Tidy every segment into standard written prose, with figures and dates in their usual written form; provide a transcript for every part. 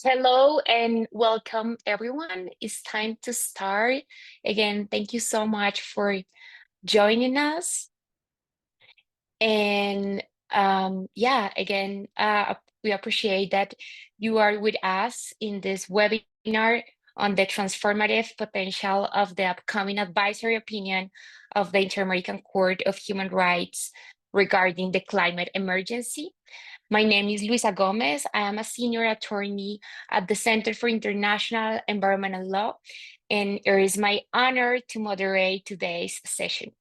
Hello and welcome, everyone. It's time to start. Again, thank you so much for joining us. And we appreciate that you are with us in this webinar on the transformative potential of the upcoming advisory opinion of the Inter-American Court of Human Rights regarding the climate emergency. My name is Luisa Gomez. I am a senior attorney at the Center for International Environmental Law, and it is my honor to moderate today's session.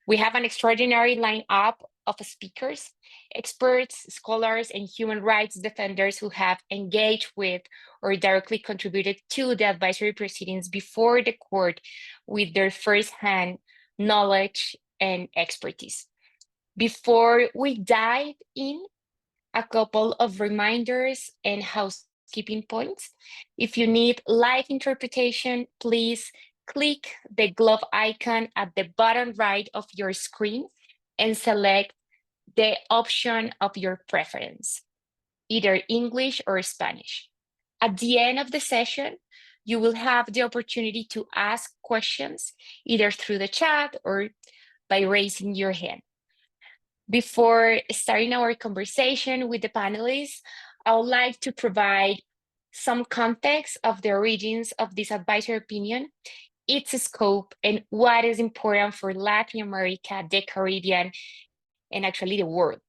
We have an extraordinary lineup of speakers, experts, scholars, and human rights defenders who have engaged with or directly contributed to the advisory proceedings before the court with their firsthand knowledge and expertise. Before we dive in, a couple of reminders and housekeeping points. If you need live interpretation, please click the glove icon at the bottom right of your screen and select the option of your preference, either English or Spanish. At the end of the session, you will have the opportunity to ask questions either through the chat or by raising your hand. Before starting our conversation with the panelists, I would like to provide some context of the origins of this advisory opinion, its scope, and what is important for Latin America, the Caribbean, and actually the world.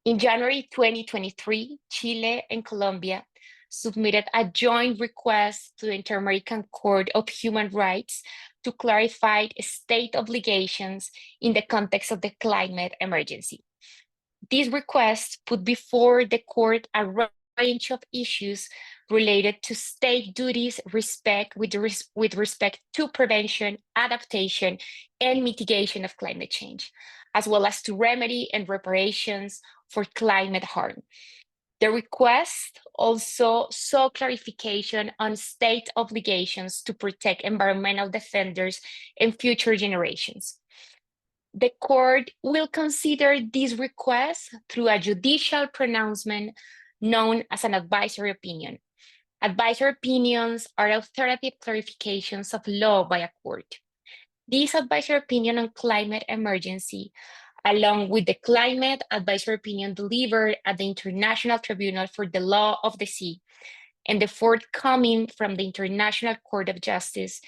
In January 2023, Chile and Colombia submitted a joint request to the Inter-American Court of Human Rights to clarify state obligations in the context of the climate emergency. This request put before the court a range of issues related to state duties with respect to prevention, adaptation, and mitigation of climate change, as well as to remedy and reparations for climate harm. The request also sought clarification on state obligations to protect environmental defenders and future generations. The court will consider this request through a judicial pronouncement known as an advisory opinion. Advisory opinions are authoritative clarifications of law by a court. This advisory opinion on climate emergency, along with the climate advisory opinion delivered at the International Tribunal for the Law of the Sea and the forthcoming from the International Court of Justice,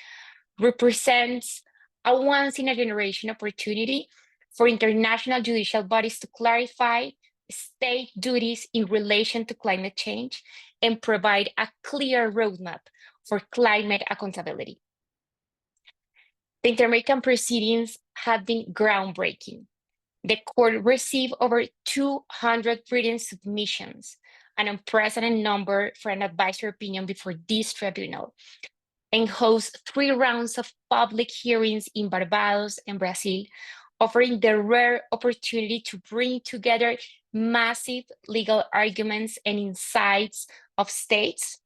represents a once-in-a-generation opportunity for international judicial bodies to clarify state duties in relation to climate change and provide a clear roadmap for climate accountability. The Inter-American proceedings have been groundbreaking. The court received over 200 written submissions, an unprecedented number for an advisory opinion before this tribunal, and hosts 3 rounds of public hearings in Barbados and Brazil, offering the rare opportunity to bring together massive legal arguments and insights of states,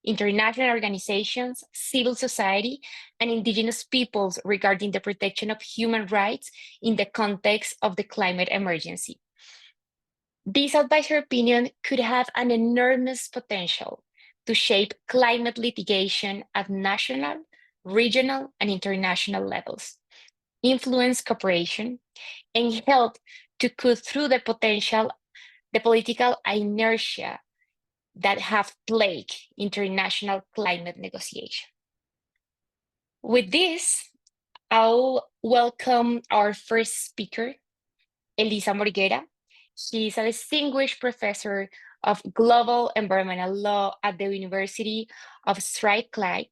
international organizations, civil society, and indigenous peoples regarding the protection of human rights in the context of the climate emergency. This advisory opinion could have an enormous potential to shape climate litigation at national, regional, and international levels, influence cooperation, and help to cut through the political inertia that have plagued international climate negotiation. With this, I'll welcome our first speaker, Elisa Morguera. She is a distinguished professor of global environmental law at the University of Strathclyde,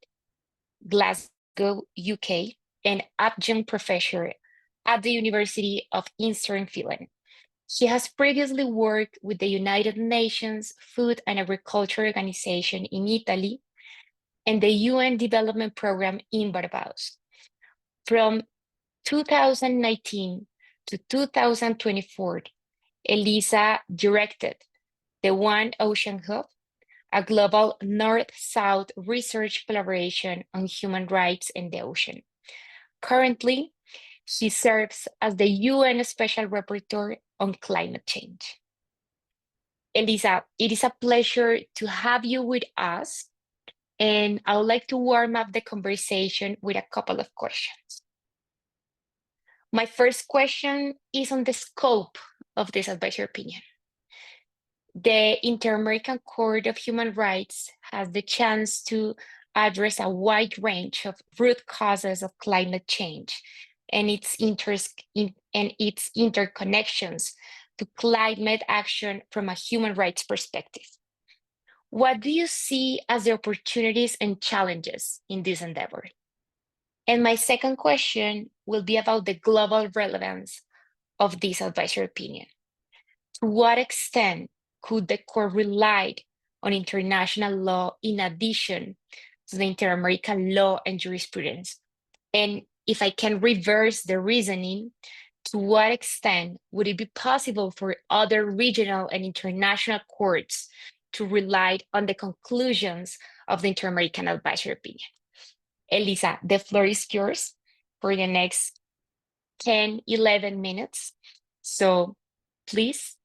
Glasgow, UK, and adjunct professor at the University of Eastern Finland. She has previously worked with the United Nations Food and Agriculture Organization in Italy and the UN Development Program in Barbados. From 2019 to 2024, Elisa directed the One Ocean Hub, a global North-South research collaboration on human rights in the ocean. Currently, she serves as the UN Special Rapporteur on climate change. Elisa, it is a pleasure to have you with us, and I would like to warm up the conversation with a couple of questions. My first question is on the scope of this advisory opinion. The Inter-American Court of Human Rights has the chance to address a wide range of root causes of climate change and its interconnections to climate action from a human rights perspective. What do you see as the opportunities and challenges in this endeavor? And my second question will be about the global relevance of this advisory opinion. To what extent could the court rely on international law in addition to the Inter-American law and jurisprudence? And if I can reverse the reasoning, to what extent would it be possible for other regional and international courts to rely on the conclusions of the Inter-American advisory opinion? Elisa, the floor is yours for the next 10, 11 minutes. So please.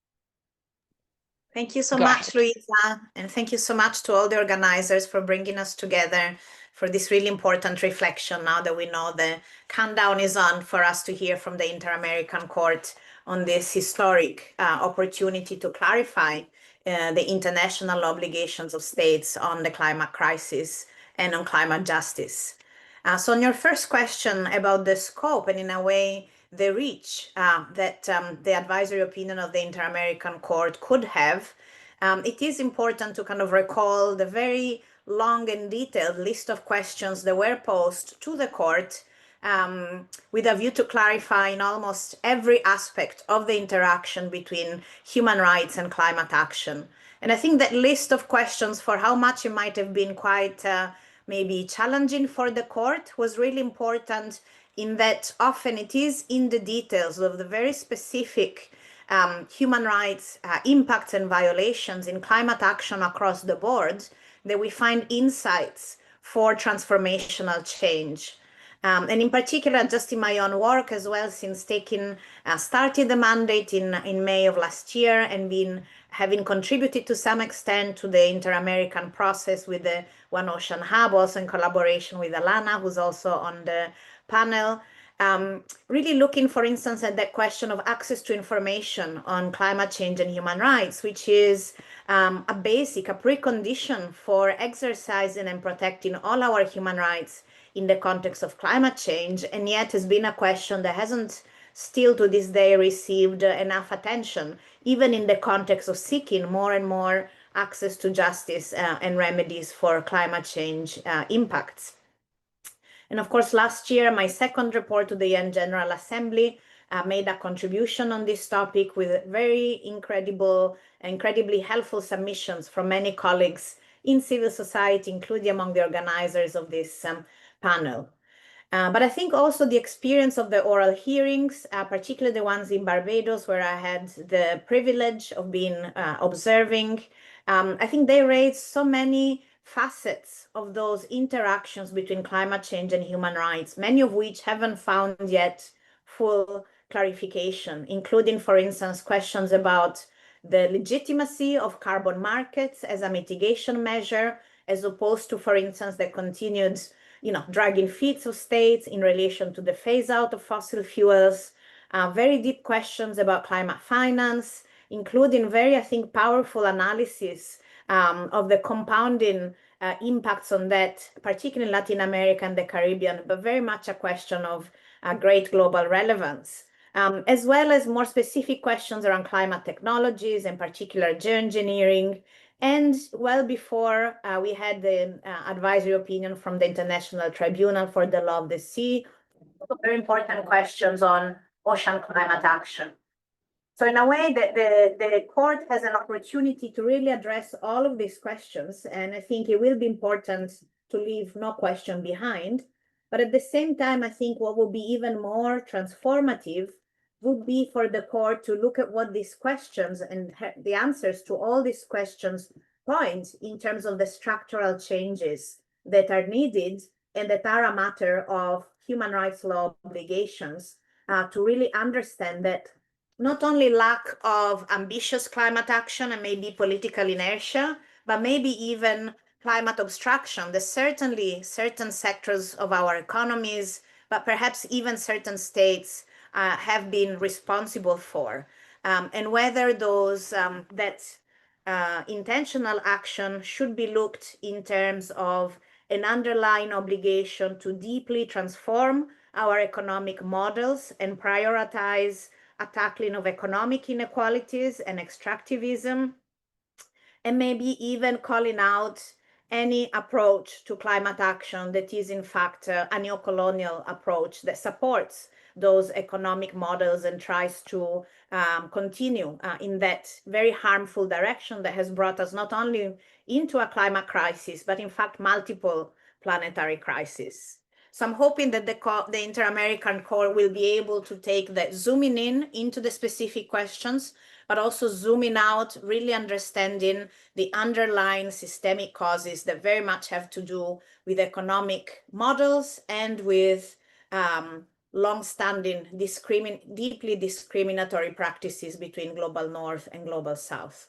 Thank you so much, Luisa, and thank you so much to all the organizers for bringing us together for this really important reflection now that we know the countdown is on for us to hear from the Inter-American Court on this historic opportunity to clarify the international obligations of states on the climate crisis and on climate justice. So on your first question about the scope and in a way the reach that the advisory opinion of the Inter-American Court could have, it is important to kind of recall the very long and detailed list of questions that were posed to the court with a view to clarify in almost every aspect of the interaction between human rights and climate action. And I think that list of questions, for how much it might have been quite maybe challenging for the court, was really important in that often it is in the details of the very specific human rights impacts and violations in climate action across the board that we find insights for transformational change. And in particular, just in my own work as well, since started the mandate in May of last year and having contributed to some extent to the Inter-American process with the One Ocean Hub, also in collaboration with Alana, who's also on the panel, really looking, for instance, at that question of access to information on climate change and human rights, which is a precondition for exercising and protecting all our human rights in the context of climate change, and yet has been a question that hasn't still to this day received enough attention, even in the context of seeking more and more access to justice and remedies for climate change impacts. And of course, last year, my second report to the UN General Assembly made a contribution on this topic with very incredibly helpful submissions from many colleagues in civil society, including among the organizers of this panel. But I think also the experience of the oral hearings, particularly the ones in Barbados, where I had the privilege of being observing, I think they raised so many facets of those interactions between climate change and human rights, many of which haven't found yet full clarification, including, for instance, questions about the legitimacy of carbon markets as a mitigation measure, as opposed to, for instance, the continued dragging feet of states in relation to the phase out of fossil fuels, very deep questions about climate finance, including very, I think, powerful analysis of the compounding impacts on that, particularly in Latin America and the Caribbean, but very much a question of great global relevance, as well as more specific questions around climate technologies, in particular geoengineering. And well before we had the advisory opinion from the International Tribunal for the Law of the Sea, very important questions on ocean climate action. So in a way, the court has an opportunity to really address all of these questions, and I think it will be important to leave no question behind. But at the same time, I think what will be even more transformative would be for the court to look at what these questions and the answers to all these questions point in terms of the structural changes that are needed and that are a matter of human rights law obligations to really understand that not only lack of ambitious climate action and maybe political inertia, but maybe even climate obstruction that certainly certain sectors of our economies, but perhaps even certain states have been responsible for. And whether those intentional action should be looked in terms of an underlying obligation to deeply transform our economic models and prioritize a tackling of economic inequalities and extractivism, and maybe even calling out any approach to climate action that is in fact a neocolonial approach that supports those economic models and tries to continue in that very harmful direction that has brought us not only into a climate crisis, but in fact multiple planetary crises. So I'm hoping that the Inter-American Core will be able to take that zooming in into the specific questions, but also zooming out, really understanding the underlying systemic causes that very much have to do with economic models and with long-standing, deeply discriminatory practices between global North and global South.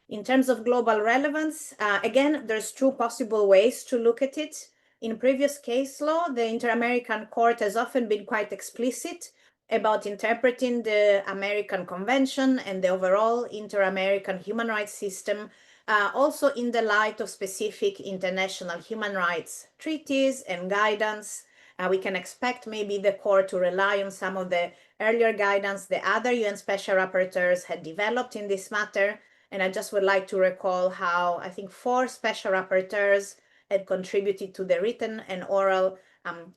In terms of global relevance, again, there's two possible ways to look at it. In previous case law, the Inter-American Court has often been quite explicit about interpreting the American Convention and the overall Inter-American human rights system, also in the light of specific international human rights treaties and guidance. We can expect maybe the court to rely on some of the earlier guidance the other UN special rapporteurs had developed in this matter. And I just would like to recall how I think 4 special rapporteurs had contributed to the written and oral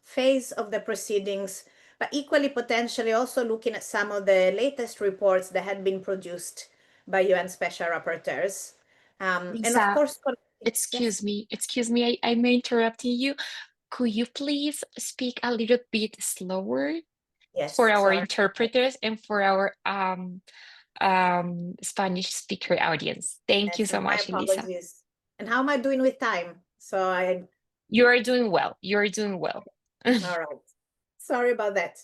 phase of the proceedings, but equally potentially also looking at some of the latest reports that had been produced by UN special rapporteurs. And of course, excuse me, I may interrupt you. Could you please speak a little bit slower for our interpreters and for our Spanish speaker audience? Thank you so much, Elisa. And how am I doing with time? You are doing well. You're doing well. All right. Sorry about that.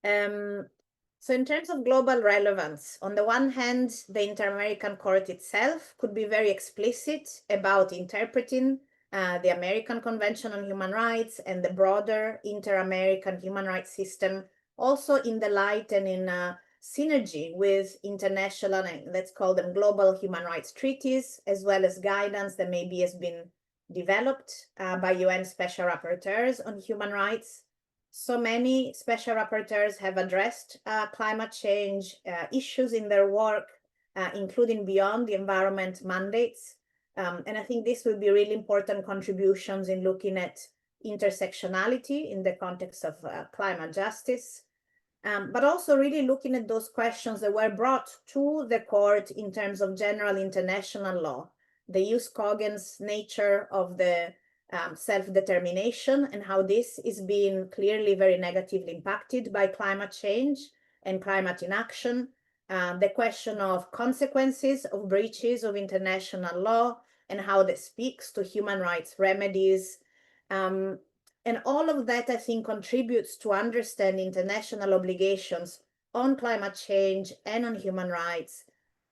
So in terms of global relevance, on the one hand, the Inter-American Court itself could be very explicit about interpreting the American Convention on Human Rights and the broader Inter-American human rights system, also in the light and in synergy with international, and let's call them global human rights treaties, as well as guidance that maybe has been developed by UN special rapporteurs on human rights. So many special rapporteurs have addressed climate change issues in their work, including beyond the environment mandates. And I think this will be really important contributions in looking at intersectionality in the context of climate justice, but also really looking at those questions that were brought to the court in terms of general international law, the jus cogens nature of the self-determination and how this is being clearly very negatively impacted by climate change and climate inaction, the question of consequences of breaches of international law and how that speaks to human rights remedies. And all of that, I think, contributes to understand international obligations on climate change and on human rights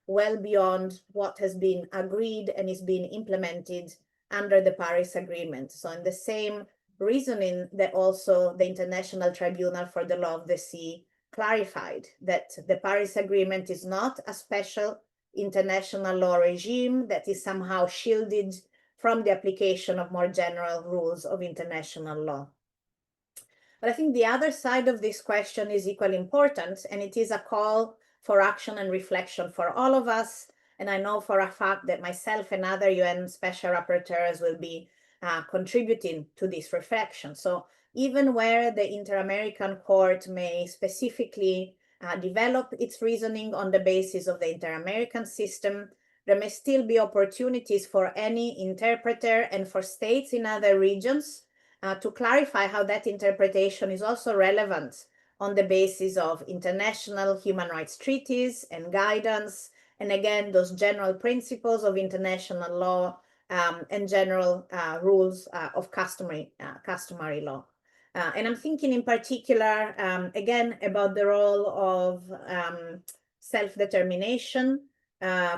well beyond what has been agreed and is being implemented under the Paris Agreement. So in the same reasoning that also the International Tribunal for the Law of the Sea clarified that the Paris Agreement is not a special international law regime that is somehow shielded from the application of more general rules of international law. But I think the other side of this question is equally important, and it is a call for action and reflection for all of us. And I know for a fact that myself and other UN special rapporteurs will be contributing to this reflection. So even where the Inter-American Court may specifically develop its reasoning on the basis of the Inter-American system, there may still be opportunities for any interpreter and for states in other regions to clarify how that interpretation is also relevant on the basis of international human rights treaties and guidance, and again, those general principles of international law and general rules of customary law. And I'm thinking in particular, again, about the role of self-determination,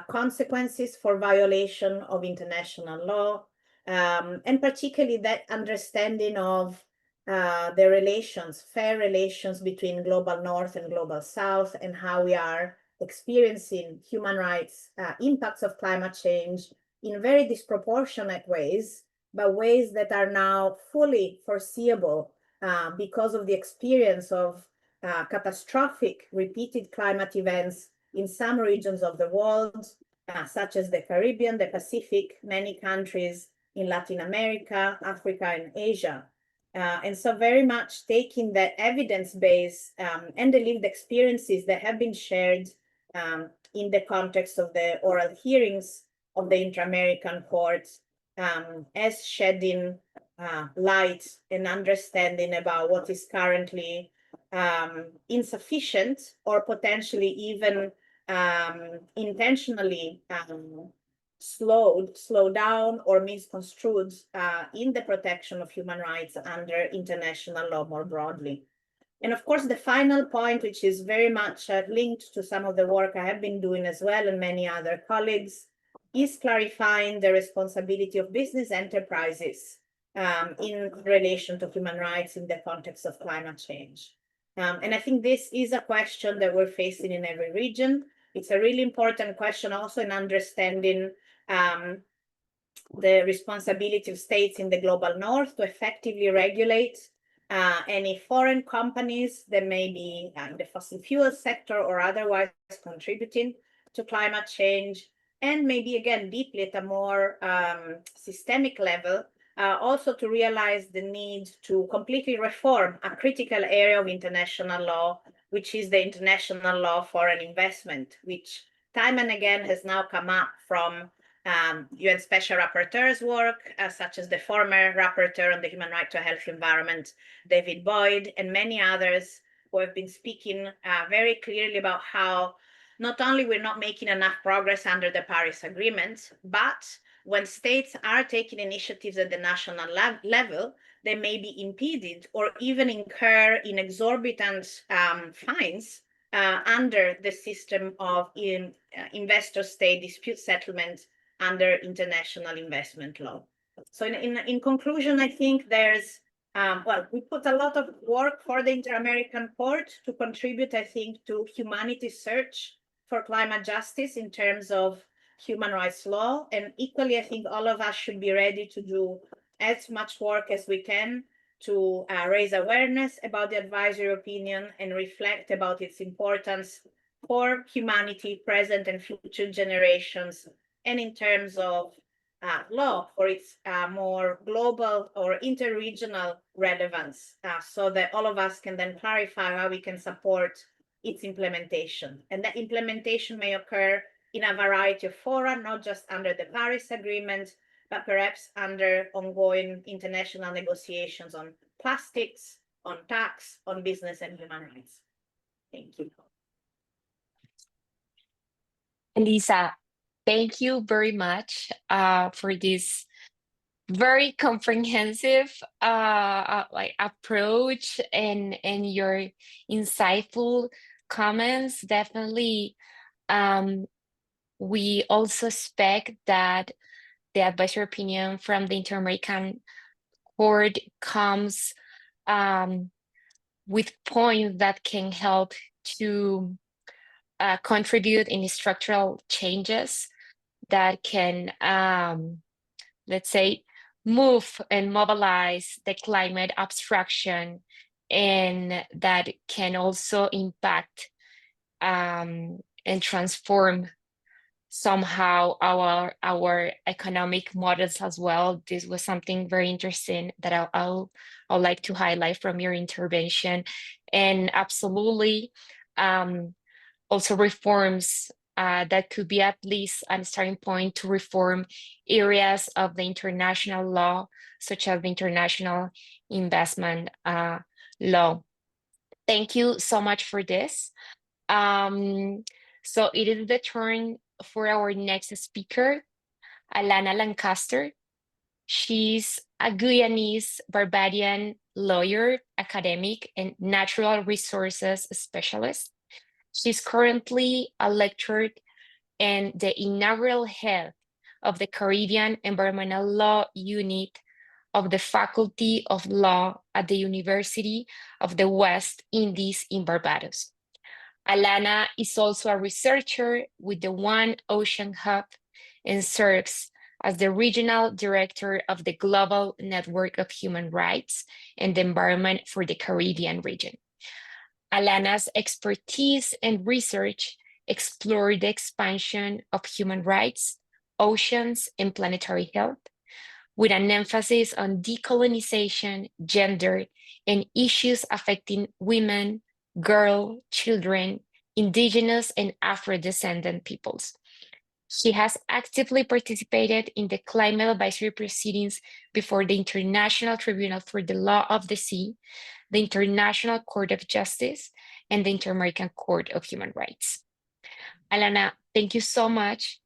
consequences for violation of international law, and particularly that understanding of the relations, fair relations between global North and global South, and how we are experiencing human rights impacts of climate change in very disproportionate ways, but ways that are now fully foreseeable because of the experience of catastrophic repeated climate events in some regions of the world, such as the Caribbean, the Pacific, many countries in Latin America, Africa, and Asia. And so very much taking the evidence base and the lived experiences that have been shared in the context of the oral hearings of the Inter-American Court as shedding light and understanding about what is currently insufficient or potentially even intentionally slowed down or misconstrued in the protection of human rights under international law more broadly. And of course, the final point, which is very much linked to some of the work I have been doing as well and many other colleagues, is clarifying the responsibility of business enterprises in relation to human rights in the context of climate change. And I think this is a question that we're facing in every region. It's a really important question also in understanding the responsibility of states in the global North to effectively regulate any foreign companies that may be in the fossil fuel sector or otherwise contributing to climate change, and maybe again deeply at a more systemic level, also to realize the need to completely reform a critical area of international law, which is the international law foreign investment, which time and again has now come up from UN Special Rapporteur's work, such as the former Rapporteur on the Human Right to a Healthy Environment, David Boyd, and many others who have been speaking very clearly about how not only we're not making enough progress under the Paris Agreement, but when states are taking initiatives at the national level, they may be impeded or even incur in exorbitant fines under the system of investor-state dispute settlement under international investment law. So in conclusion, I think there's, well, we put a lot of work for the Inter-American Court to contribute, I think, to humanity's search for climate justice in terms of human rights law. And equally, I think all of us should be ready to do as much work as we can to raise awareness about the advisory opinion and reflect about its importance for humanity, present and future generations, and in terms of law for its more global or interregional relevance, so that all of us can then clarify how we can support its implementation. And that implementation may occur in a variety of fora, not just under the Paris Agreement, but perhaps under ongoing international negotiations on plastics, on tax, on business and human rights. Thank you. Elisa, thank you very much for this very comprehensive approach and your insightful comments. Definitely, we also expect that the advisory opinion from the Inter-American Court comes with points that can help to contribute in structural changes that can, let's say, move and mobilize the climate abstraction, and that can also impact and transform somehow our economic models as well. This was something very interesting that I'll like to highlight from your intervention, and absolutely also reforms that could be at least a starting point to reform areas of the international law, such as the international investment law. Thank you so much for this. So it is the turn for our next speaker, Alana Lancaster. She's a Guyanese Barbadian lawyer, academic, and natural resources specialist. She's currently a lecturer and the inaugural head of the Caribbean Environmental Law Unit of the Faculty of Law at the University of the West Indies in Barbados. Alana is also a researcher with the One Ocean Hub and serves as the regional director of the Global Network of Human Rights and the Environment for the Caribbean region. Alana's expertise and research explore the expansion of human rights, oceans, and planetary health, with an emphasis on decolonization, gender, and issues affecting women, girls, children, indigenous, and Afro-descendant peoples. She has actively participated in the climate advisory proceedings before the International Tribunal for the Law of the Sea, the International Court of Justice, and the Inter-American Court of Human Rights. Alana, thank you so much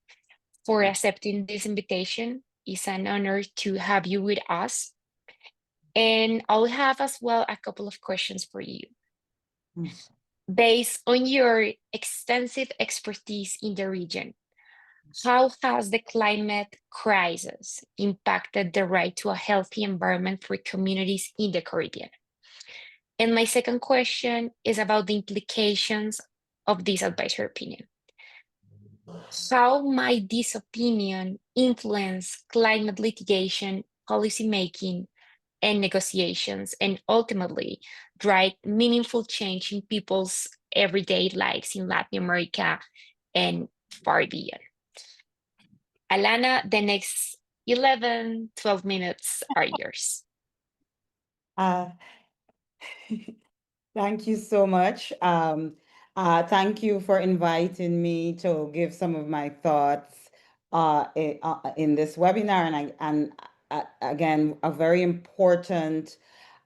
for accepting this invitation. It's an honor to have you with us. And I'll have as well a couple of questions for you. Based on your extensive expertise in the region, how has the climate crisis impacted the right to a healthy environment for communities in the Caribbean? And my second question is about the implications of this advisory opinion. How might this opinion influence climate litigation, policymaking, and negotiations, and ultimately drive meaningful change in people's everyday lives in Latin America and far beyond? Alana, the next 11, 12 minutes are yours. Thank you so much. Thank you for inviting me to give some of my thoughts in this webinar. And again, a very important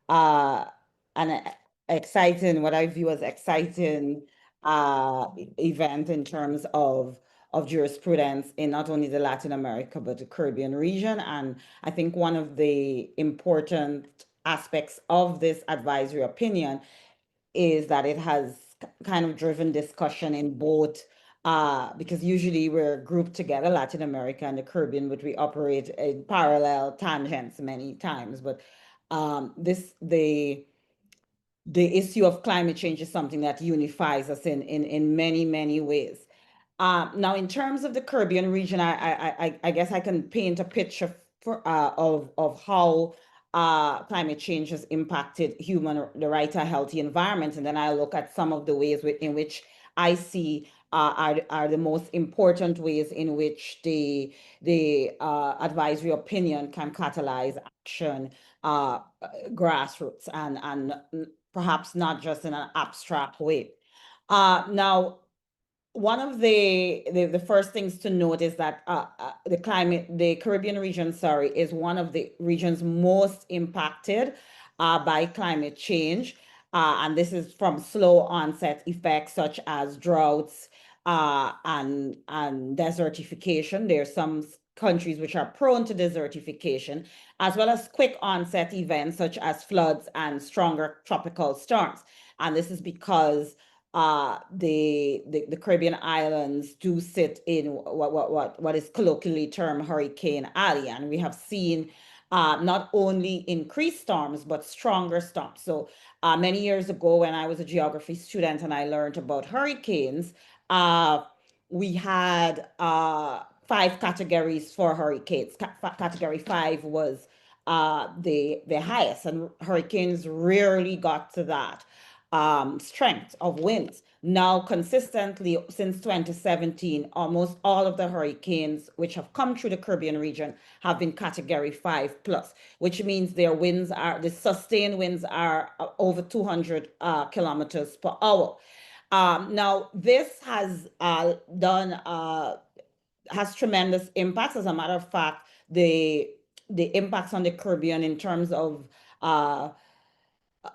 and exciting, what I view as exciting event in terms of jurisprudence in not only the Latin America, but the Caribbean region. And I think one of the important aspects of this advisory opinion is that it has kind of driven discussion in both, because usually we're grouped together, Latin America and the Caribbean, but we operate in parallel tangents many times. But the issue of climate change is something that unifies us in many, many ways. Now, in terms of the Caribbean region, I guess I can paint a picture of how climate change has impacted the right to a healthy environment, and then I look at some of the ways in which I see are the most important ways in which the advisory opinion can catalyze action, grassroots, and perhaps not just in an abstract way. Now, one of the first things to note is that the Caribbean region, is one of the regions most impacted by climate change. And this is from slow onset effects such as droughts and desertification. There are some countries which are prone to desertification, as well as quick onset events such as floods and stronger tropical storms. And this is because the Caribbean islands do sit in what is colloquially termed Hurricane Alley, and we have seen not only increased storms but stronger storms. So many years ago, when I was a geography student and I learned about hurricanes, we had 5 categories for hurricanes. Category 5 was the highest, and hurricanes rarely got to that strength of winds. Now, consistently since 2017, almost all of the hurricanes which have come through the Caribbean region have been category 5+, which means the sustained winds are over 200 kilometers per hour. Now, this has has tremendous impacts. As a matter of fact, the impacts on the Caribbean in terms of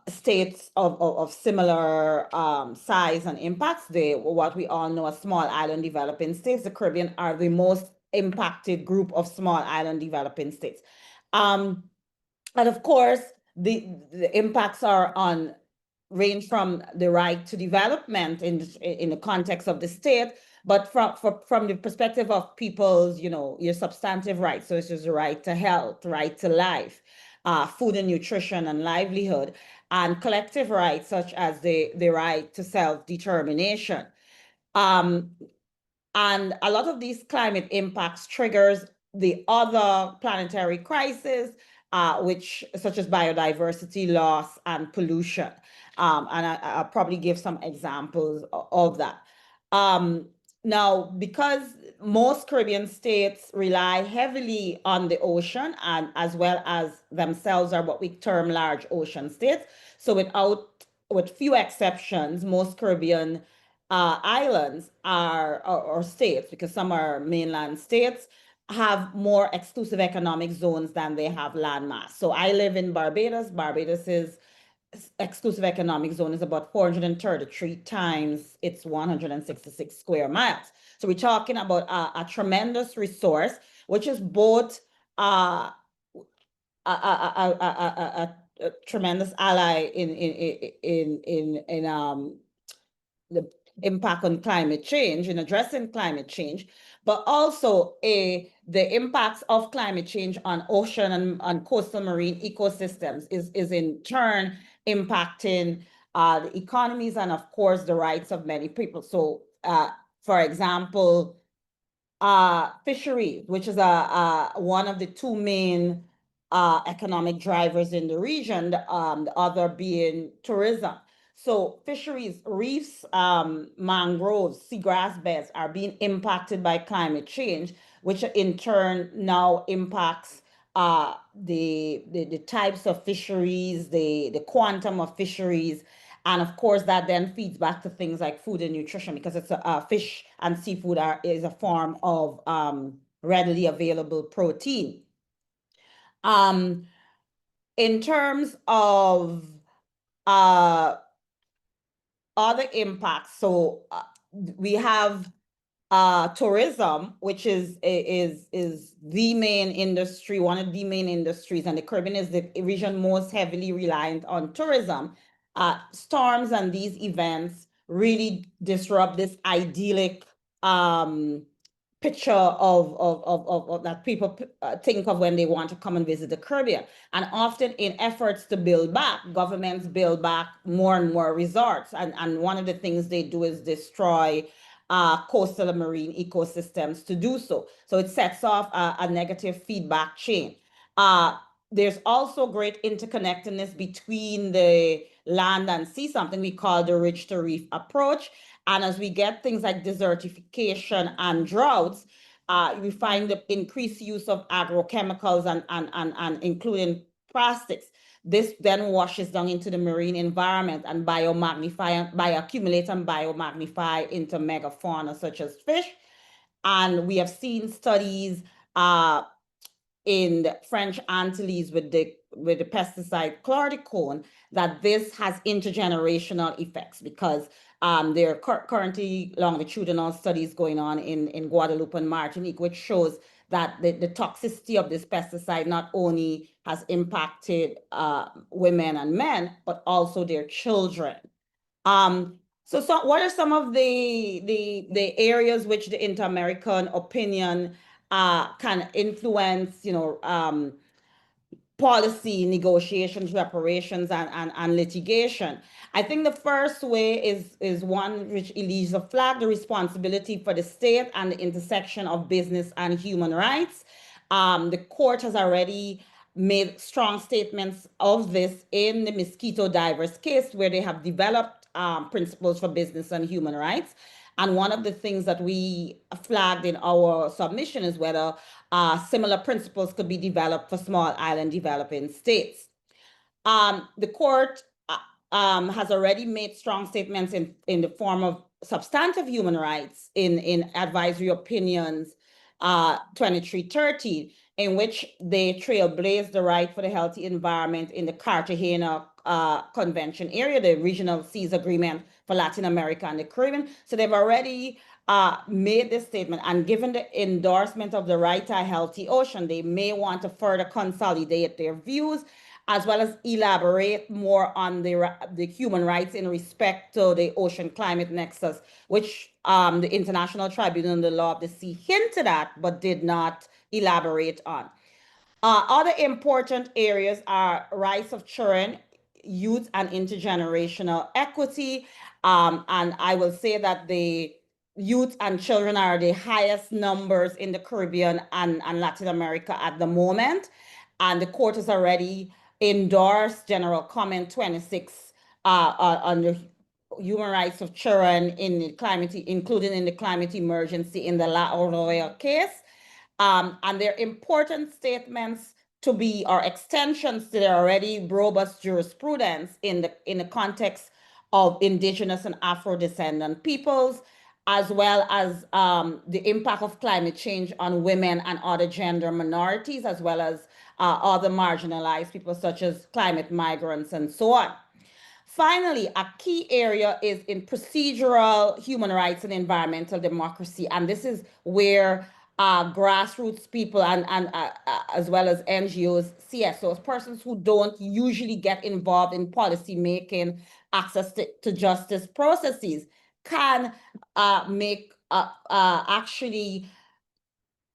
states of similar size and impacts, what we all know as small island developing states, the Caribbean are the most impacted group of small island developing states. And of course, the impacts are on range from the right to development in the context of the state, but from the perspective of people's, your substantive rights. So it's just the right to health, right to life, food and nutrition and livelihood, and collective rights such as the right to self-determination. And a lot of these climate impacts triggers the other planetary crises, such as biodiversity loss and pollution. And I'll probably give some examples of that. Now, because most Caribbean states rely heavily on the ocean, and as well as themselves are what we term large ocean states. So with few exceptions, most Caribbean islands or states, because some are mainland states, have more exclusive economic zones than they have landmass. So I live in Barbados. Barbados's exclusive economic zone is about 433 times its 166 square miles. So we're talking about a tremendous resource, which is both a tremendous ally in the impact on climate change, in addressing climate change, but also the impacts of climate change on ocean and coastal marine ecosystems is in turn impacting the economies and, of course, the rights of many people. So, for example, fisheries, which is one of the two main economic drivers in the region, the other being tourism. So fisheries, reefs, mangroves, seagrass beds are being impacted by climate change, which in turn now impacts the types of fisheries, the quantum of fisheries. And of course, that then feeds back to things like food and nutrition, because it's fish and seafood is a form of readily available protein. In terms of other impacts, so we have tourism, which is the main industry, one of the main industries, and the Caribbean is the region most heavily reliant on tourism. Storms and these events really disrupt this idyllic picture of that people think of when they want to come and visit the Caribbean. And often in efforts to build back, governments build back more and more resorts. And one of the things they do is destroy coastal and marine ecosystems to do so. So it sets off a negative feedback chain. There's also great interconnectedness between the land and sea, something we call the rich to reef approach. And as we get things like desertification and droughts, we find the increased use of agrochemicals and including plastics. This then washes down into the marine environment and bioaccumulate and biomagnify into megafauna such as fish. And we have seen studies in the French Antilles with the pesticide chlordicone that this has intergenerational effects, because there are currently longitudinal studies going on in Guadeloupe and Martinique, which shows that the toxicity of this pesticide not only has impacted women and men, but also their children. So what are some of the areas which the Inter-American opinion can influence, policy, negotiations, reparations, and litigation? I think the first way is one which leaves a flag, the responsibility for the state and the intersection of business and human rights. The court has already made strong statements of this in the Mosquito Divers case, where they have developed principles for business and human rights. And one of the things that we flagged in our submission is whether similar principles could be developed for small island developing states. The court has already made strong statements in the form of substantive human rights in advisory opinions 2313, in which they trailblazed the right for the healthy environment in the Cartagena Convention area, the Regional Seas Agreement for Latin America and the Caribbean. So they've already made this statement, and given the endorsement of the right to a healthy ocean, they may want to further consolidate their views as well as elaborate more on the human rights in respect to the ocean climate nexus, which the International Tribunal on the Law of the Sea hinted at, but did not elaborate on. Other important areas are rights of children, youth, and intergenerational equity. And I will say that the youth and children are the highest numbers in the Caribbean and Latin America at the moment. And the court has already endorsed General Comment 26 on the human rights of children in the climate, including in the climate emergency in the La Oroya case. And they're important statements to be, or extensions to their already robust jurisprudence in the context of indigenous and Afro-descendant peoples, as well as the impact of climate change on women and other gender minorities, as well as other marginalized people such as climate migrants and so on. Finally, a key area is in procedural human rights and environmental democracy. And this is where grassroots people and as well as NGOs, CSOs, persons who don't usually get involved in policy making, access to justice processes, can make actually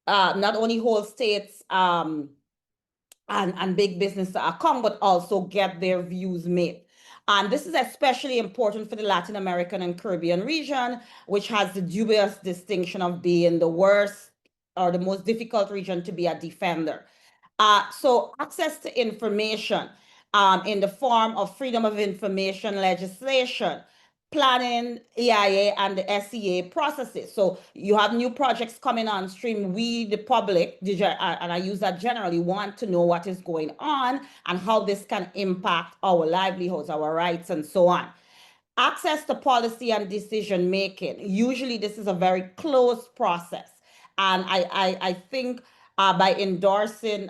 not only hold states and big business to account, but also get their views made. And this is especially important for the Latin American and Caribbean region, which has the dubious distinction of being the worst or the most difficult region to be a defender. So access to information in the form of freedom of information legislation, planning, EIA, and the SEA processes. So you have new projects coming on stream. We, the public, and I use that generally, want to know what is going on and how this can impact our livelihoods, our rights, and so on. Access to policy and decision making. Usually this is a very closed process. And I think by endorsing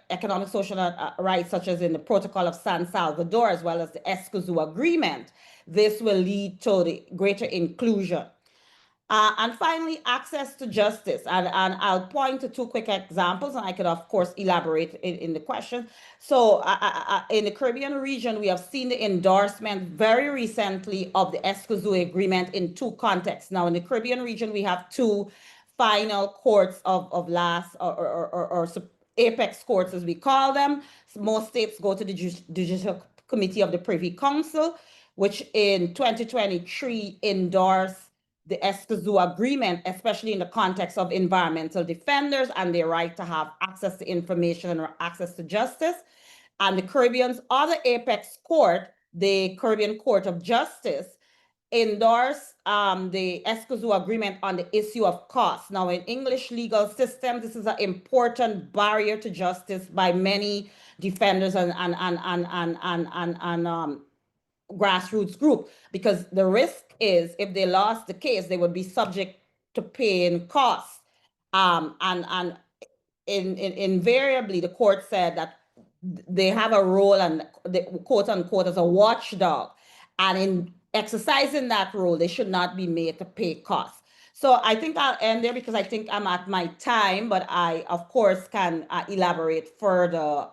economic social rights, such as in the Protocol of San Salvador, as well as the Escazú Agreement, this will lead to the greater inclusion. And finally, access to justice. And I'll point to two quick examples, and I could, of course, elaborate in the question. So in the Caribbean region, we have seen the endorsement very recently of the Escazú Agreement in two contexts. Now, in the Caribbean region, we have two final courts of last or apex courts, as we call them. Most states go to the Judicial Committee of the Privy Council, which in 2023 endorsed the Escazú Agreement, especially in the context of environmental defenders and their right to have access to information and access to justice. And the Caribbean's other apex court, the Caribbean Court of Justice, endorsed the Escazú Agreement on the issue of cost. Now, in English legal system, this is an important barrier to justice by many defenders and grassroots group, because the risk is if they lost the case, they would be subject to paying costs. And invariably, the court said that they have a role and quote unquote as a watchdog, and in exercising that role, they should not be made to pay costs. So I think I'll end there because I think I'm at my time, but I, of course, can elaborate further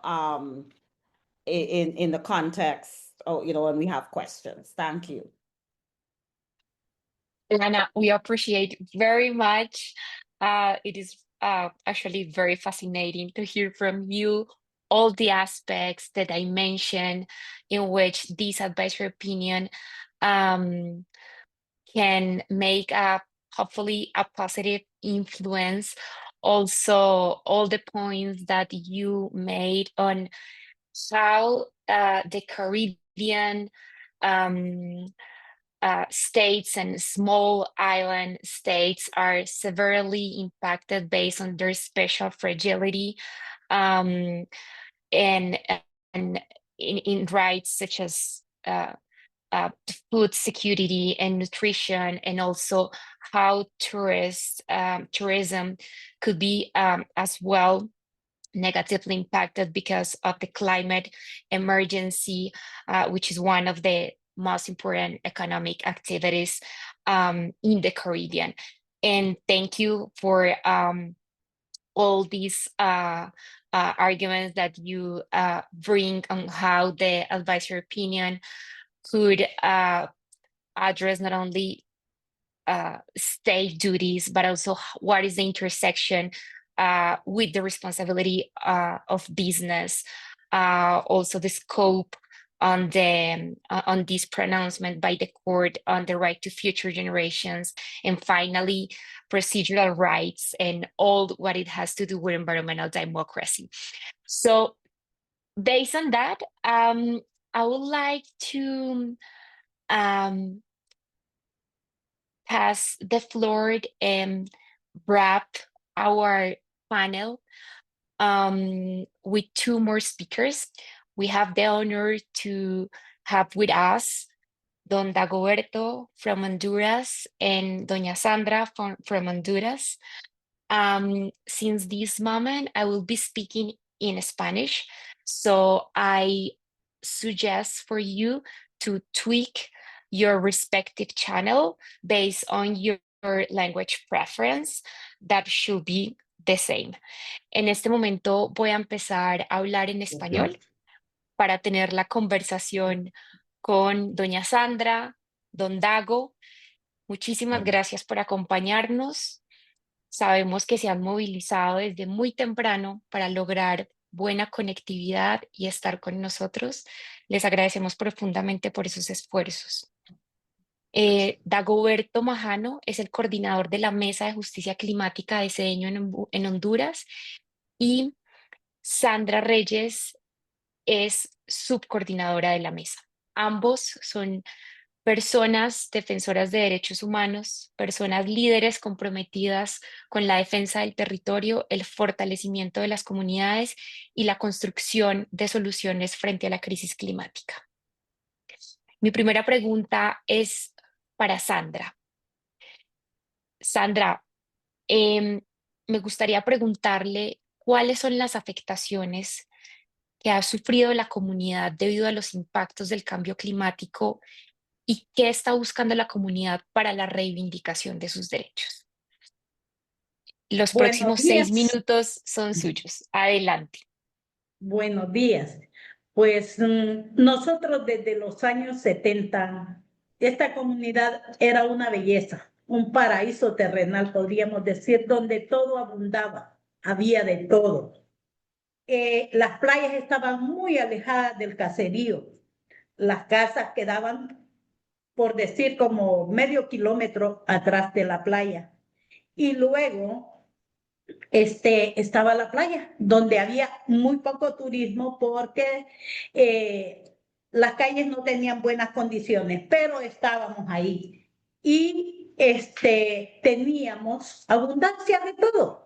in the context, when we have questions. Thank you. Anna, we appreciate very much. It is actually very fascinating to hear from you all the aspects, the dimension in which this advisory opinion can make hopefully a positive influence. Also, all the points that you made on how the Caribbean states and small island states are severely impacted based on their special fragility and in rights such as food security and nutrition, and also how tourism could be as well negatively impacted because of the climate emergency, which is one of the most important economic activities in the Caribbean. And thank you for all these arguments that you bring on how the advisory opinion could address not only state duties, but also what is the intersection with the responsibility of business, also the scope on this pronouncement by the court on the right to future generations, and finally procedural rights and all what it has to do with environmental democracy. So based on that, I would like to pass the floor and wrap our panel with two more speakers. We have the honor to have with us Don Dagoberto from Honduras and Doña Sandra from Honduras. Since this moment, I will be speaking in Spanish, so I suggest for you to tweak your respective channel based on your language preference. That should be the same. En este momento voy a empezar a hablar en español para tener la conversación con Doña Sandra, Don Dago. Muchísimas gracias por acompañarnos. Sabemos que se han movilizado desde muy temprano para lograr buena conectividad y estar con nosotros. Les agradecemos profundamente por esos esfuerzos. Dagoberto Majano es el coordinador de la Mesa de Justicia Climática de Cedeño en Honduras, y Sandra Reyes es subcoordinadora de la mesa. Ambos son personas defensoras de derechos humanos, personas líderes comprometidas con la defensa del territorio, el fortalecimiento de las comunidades y la construcción de soluciones frente a la crisis climática. Mi primera pregunta es para Sandra. Sandra, me gustaría preguntarle cuáles son las afectaciones que ha sufrido la comunidad debido a los impactos del cambio climático y qué está buscando la comunidad para la reivindicación de sus derechos. Los próximos 6 minutos son suyos. Adelante. Buenos días. Pues nosotros desde los años 70, esta comunidad era una belleza, un paraíso terrenal, podríamos decir, donde todo abundaba, había de todo. Las playas estaban muy alejadas del caserío. Las casas quedaban, por decir, como medio kilómetro atrás de la playa. Y luego estaba la playa, donde había muy poco turismo porque las calles no tenían buenas condiciones, pero estábamos ahí. Y teníamos abundancia de todo.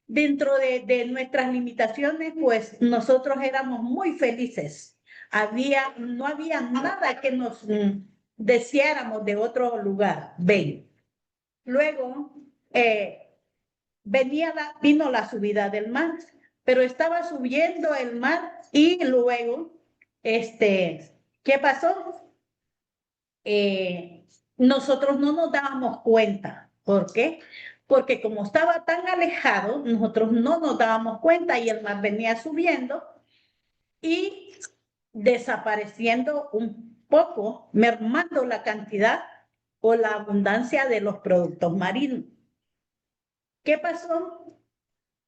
Dentro de nuestras limitaciones, pues nosotros éramos muy felices. No había nada que nos deseáramos de otro lugar. Ven. Luego vino la subida del mar, pero estaba subiendo el mar y luego, ¿qué pasó? Nosotros no nos dábamos cuenta. ¿Por qué? Porque como estaba tan alejado, nosotros no nos dábamos cuenta y el mar venía subiendo y desapareciendo un poco, mermando la cantidad o la abundancia de los productos marinos. ¿Qué pasó?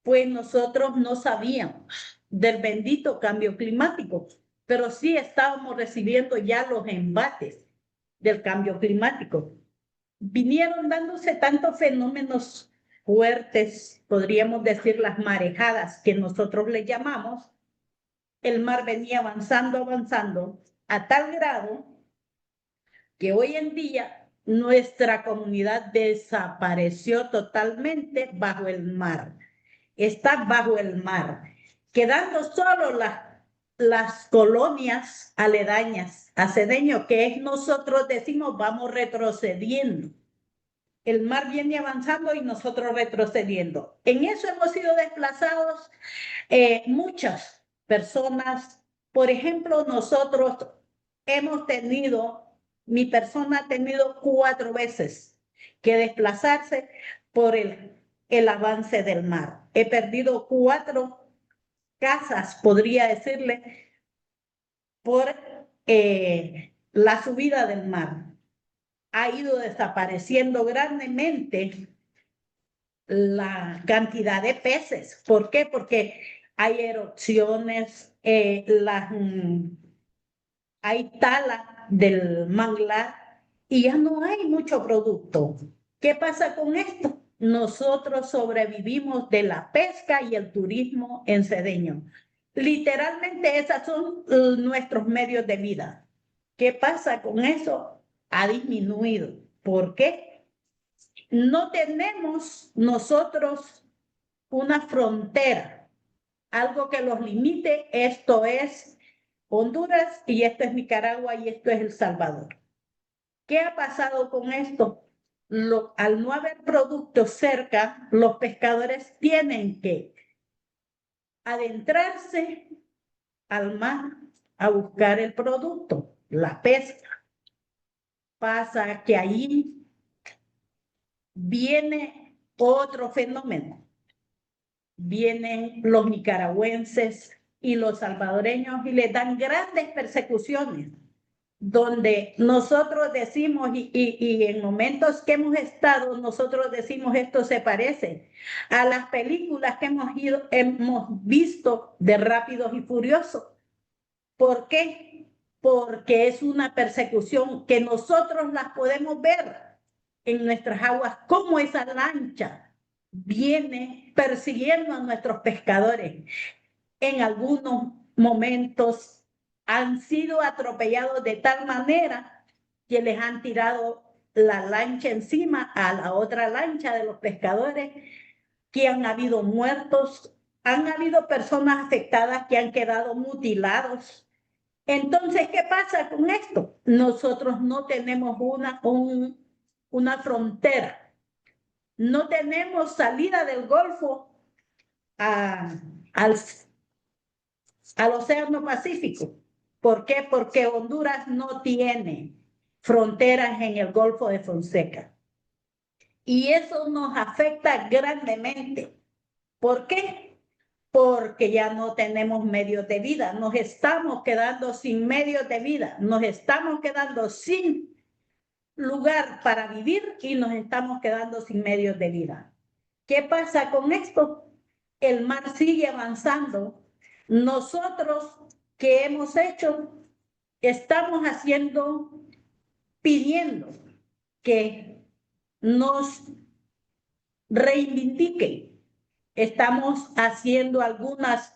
Pues nosotros no sabíamos del bendito cambio climático, pero sí estábamos recibiendo ya los embates del cambio climático. Vinieron dándose tantos fenómenos fuertes, podríamos decir las marejadas que nosotros le llamamos. El mar venía avanzando a tal grado que hoy en día nuestra comunidad desapareció totalmente bajo el mar. Está bajo el mar, quedando solo las colonias aledañas a Cedeño, que es nosotros decimos vamos retrocediendo. El mar viene avanzando y nosotros retrocediendo. En eso hemos sido desplazados muchas personas. Por ejemplo, nosotros mi persona ha tenido 4 veces que desplazarse por el avance del mar. He perdido 4 casas, podría decirle, por la subida del mar. Ha ido desapareciendo grandemente la cantidad de peces. ¿Por qué? Porque hay erupciones, hay tala del manglar y ya no hay mucho producto. ¿Qué pasa con esto? Nosotros sobrevivimos de la pesca y el turismo en Cedeño. Literalmente esos son nuestros medios de vida. ¿Qué pasa con eso? Ha disminuido. ¿Por qué? No tenemos nosotros una frontera, algo que los limite. Esto es Honduras y esto es Nicaragua y esto es El Salvador. ¿Qué ha pasado con esto? Al no haber productos cerca, los pescadores tienen que adentrarse al mar a buscar el producto, la pesca. Pasa que ahí viene otro fenómeno. Vienen los nicaragüenses y los salvadoreños y les dan grandes persecuciones, donde nosotros decimos, y en momentos que hemos estado, nosotros decimos esto se parece a las películas que hemos visto de Rápidos y Furiosos. ¿Por qué? Porque es una persecución que nosotros las podemos ver en nuestras aguas, como esa lancha viene persiguiendo a nuestros pescadores. En algunos momentos han sido atropellados de tal manera que les han tirado la lancha encima a la otra lancha de los pescadores, que han habido muertos, han habido personas afectadas que han quedado mutilados. Entonces, ¿qué pasa con esto? Nosotros no tenemos una frontera, no tenemos salida del Golfo al Océano Pacífico. ¿Por qué? Porque Honduras no tiene fronteras en el Golfo de Fonseca. Y eso nos afecta grandemente. ¿Por qué? Porque ya no tenemos medios de vida, nos estamos quedando sin medios de vida, nos estamos quedando sin lugar para vivir y nos estamos quedando sin medios de vida. ¿Qué pasa con esto? El mar sigue avanzando. Nosotros, ¿qué hemos hecho? Estamos pidiendo que nos reivindiquen. Estamos haciendo algunas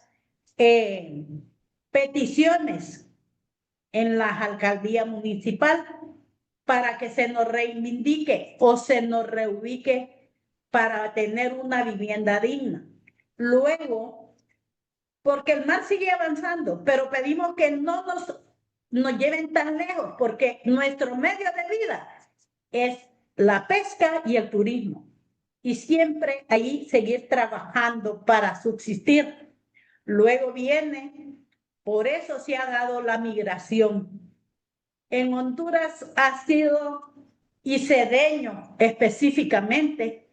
peticiones en la alcaldía municipal para que se nos reivindique o se nos reubique para tener una vivienda digna. Luego, porque el mar sigue avanzando, pero pedimos que no nos lleven tan lejos, porque nuestro medio de vida es la pesca y el turismo. Y siempre ahí seguir trabajando para subsistir. Luego viene, por eso se ha dado la migración. En Honduras ha sido, y Cedeño específicamente,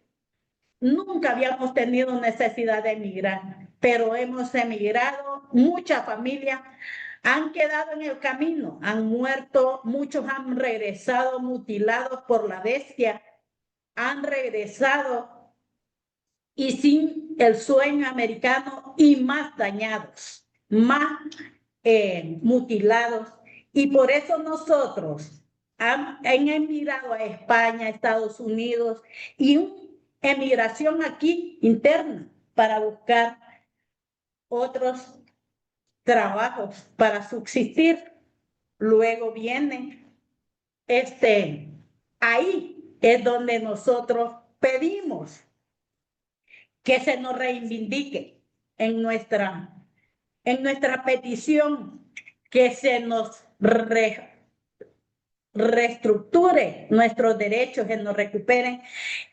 nunca habíamos tenido necesidad de emigrar, pero hemos emigrado, muchas familias han quedado en el camino, han muerto, muchos han regresado mutilados por la bestia, han regresado y sin el sueño americano y más dañados, más mutilados. Y por eso nosotros han emigrado a España, a Estados Unidos y una emigración aquí interna para buscar otros trabajos para subsistir. Luego viene ahí es donde nosotros pedimos que se nos reivindique en nuestra petición, que se nos reestructure nuestros derechos, que nos recuperen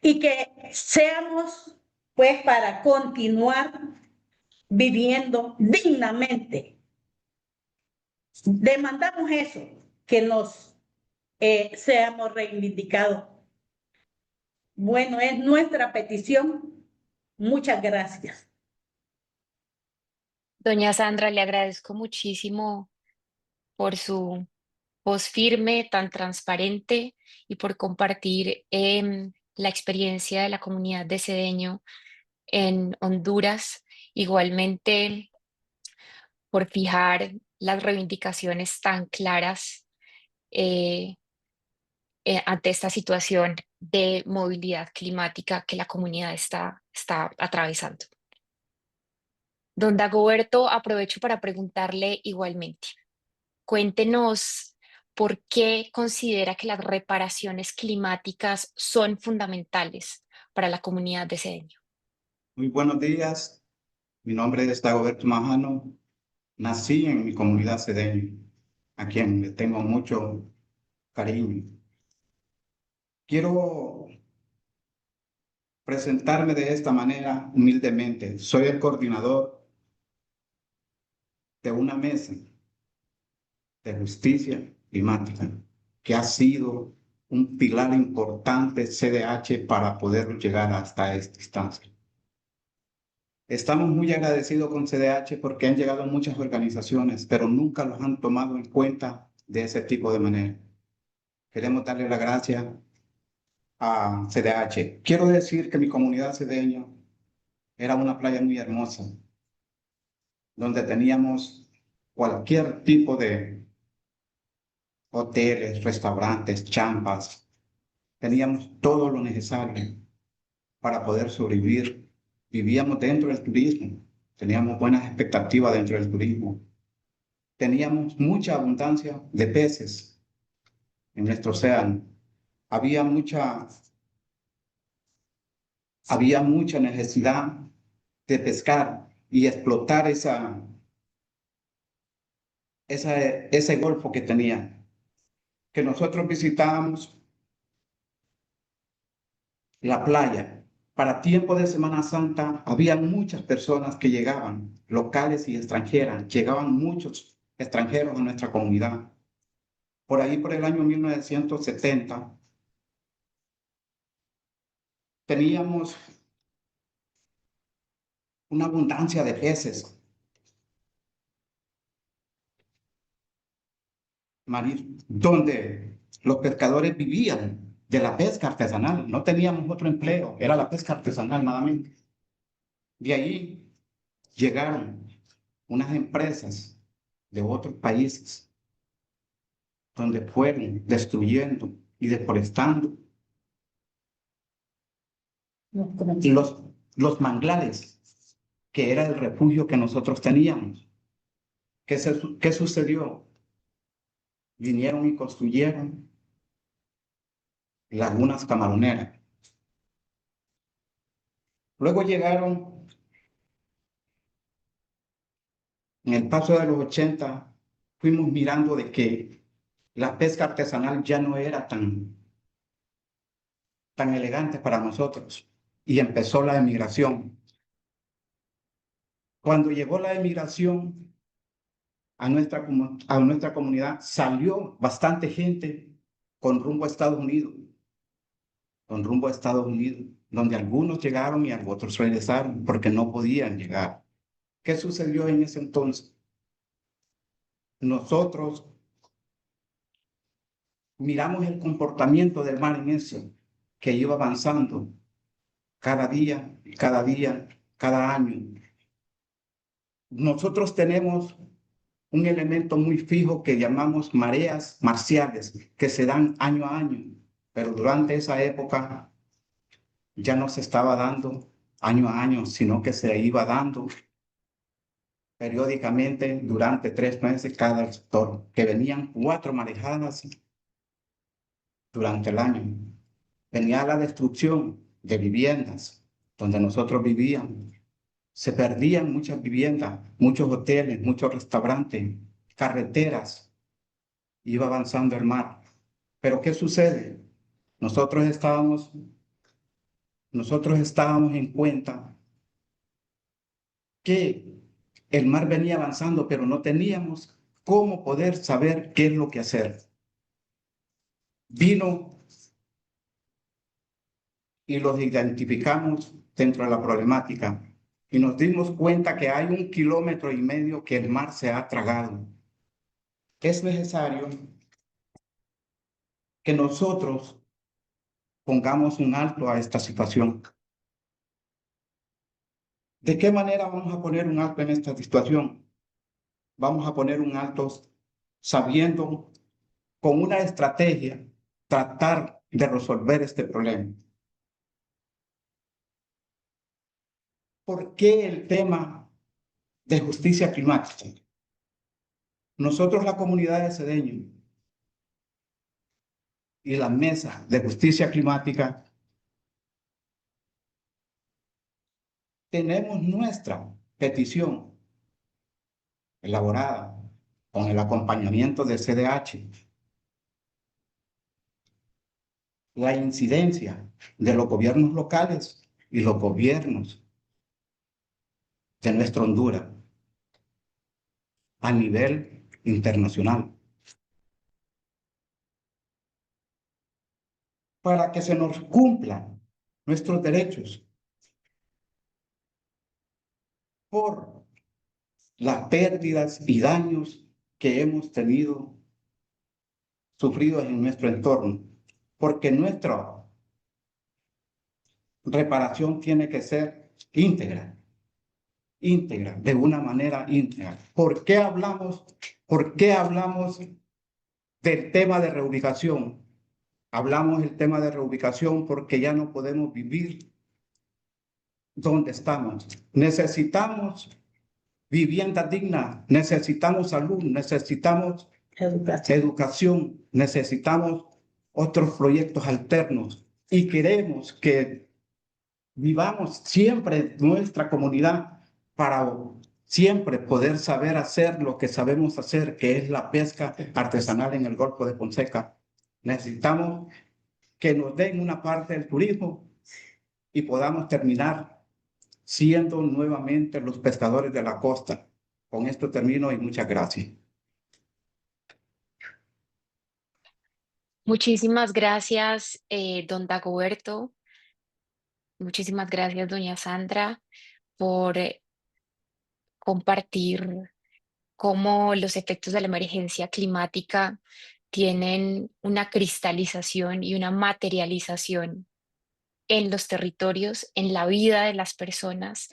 y que seamos, pues, para continuar viviendo dignamente. Demandamos eso, que nos seamos reivindicados. Bueno, es nuestra petición. Muchas gracias. Doña Sandra, le agradezco muchísimo por su voz firme, tan transparente y por compartir la experiencia de la comunidad de Cedeño en Honduras. Igualmente, por fijar las reivindicaciones tan claras eh, ante esta situación de movilidad climática que la comunidad está atravesando. Don Dagoberto, aprovecho para preguntarle igualmente. Cuéntenos por qué considera que las reparaciones climáticas son fundamentales para la comunidad de Cedeño. Muy buenos días, mi nombre es Dagoberto Majano, nací en mi comunidad cedeño, a quien le tengo mucho cariño. Quiero presentarme de esta manera humildemente. Soy el coordinador de una mesa de justicia climática que ha sido un pilar importante CDH para poder llegar hasta esta instancia. Estamos muy agradecidos con CDH porque han llegado muchas organizaciones, pero nunca los han tomado en cuenta de ese tipo de manera. Queremos darle las gracias a CDH. Quiero decir que mi comunidad cedeña era una playa muy hermosa, donde teníamos cualquier tipo de hoteles, restaurantes, champas. Teníamos todo lo necesario para poder sobrevivir. Vivíamos dentro del turismo, teníamos buenas expectativas dentro del turismo. Teníamos mucha abundancia de peces en nuestro océano. Había mucha necesidad de pescar y explotar ese golfo que tenía. Que nosotros visitábamos la playa. Para tiempo de Semana Santa había muchas personas que llegaban, locales y extranjeras. Llegaban muchos extranjeros a nuestra comunidad. Por ahí, por el año 1970, teníamos una abundancia de peces marinos, donde los pescadores vivían de la pesca artesanal. No teníamos otro empleo, era la pesca artesanal nada más. De ahí llegaron unas empresas de otros países donde fueron destruyendo y deforestando los manglares, que era el refugio que nosotros teníamos. ¿Qué sucedió? Vinieron y construyeron lagunas camaroneras. Luego llegaron, en el paso de los 80, fuimos mirando de que la pesca artesanal ya no era tan elegante para nosotros y empezó la emigración. Cuando llegó la emigración a nuestra comunidad, salió bastante gente con rumbo a Estados Unidos, donde algunos llegaron y otros regresaron porque no podían llegar. ¿Qué sucedió en ese entonces? Nosotros miramos el comportamiento del mar en eso, que iba avanzando cada día, cada año. Nosotros tenemos un elemento muy fijo que llamamos mareas marciales, que se dan año a año, pero durante esa época ya no se estaba dando año a año, sino que se iba dando periódicamente durante 3 meses cada sector, que venían 4 marejadas durante el año. Venía la destrucción de viviendas donde nosotros vivíamos. Se perdían muchas viviendas, muchos hoteles, muchos restaurantes, carreteras. Iba avanzando el mar. Pero ¿qué sucede? Nosotros estábamos en cuenta que el mar venía avanzando, pero no teníamos cómo poder saber qué es lo que hacer. Vino y los identificamos dentro de la problemática. y nos dimos cuenta que hay 1,5 kilómetros que el mar se ha tragado. Es necesario que nosotros pongamos un alto a esta situación. ¿De qué manera vamos a poner un alto en esta situación? Vamos a poner un alto sabiendo, con una estrategia, tratar de resolver este problema. ¿Por qué el tema de justicia climática? Nosotros, la comunidad de Cedeño y la mesa de justicia climática, tenemos nuestra petición elaborada con el acompañamiento del CDH, la incidencia de los gobiernos locales y los gobiernos de nuestra Honduras a nivel internacional, para que se nos cumplan nuestros derechos por las pérdidas y daños que hemos sufridos en nuestro entorno, porque nuestra reparación tiene que ser íntegra, de una manera íntegra. ¿Por qué hablamos del tema de reubicación? Hablamos del tema de reubicación porque ya no podemos vivir donde estamos. Necesitamos vivienda digna, necesitamos salud, necesitamos educación, necesitamos otros proyectos alternos y queremos que vivamos siempre nuestra comunidad para siempre poder saber hacer lo que sabemos hacer, que es la pesca artesanal en el Golfo de Fonseca. Necesitamos que nos den una parte del turismo y podamos terminar siendo nuevamente los pescadores de la costa. Con esto termino y muchas gracias. Muchísimas gracias, don Dagoberto. Muchísimas gracias, doña Sandra, por compartir cómo los efectos de la emergencia climática tienen una cristalización y una materialización en los territorios, en la vida de las personas,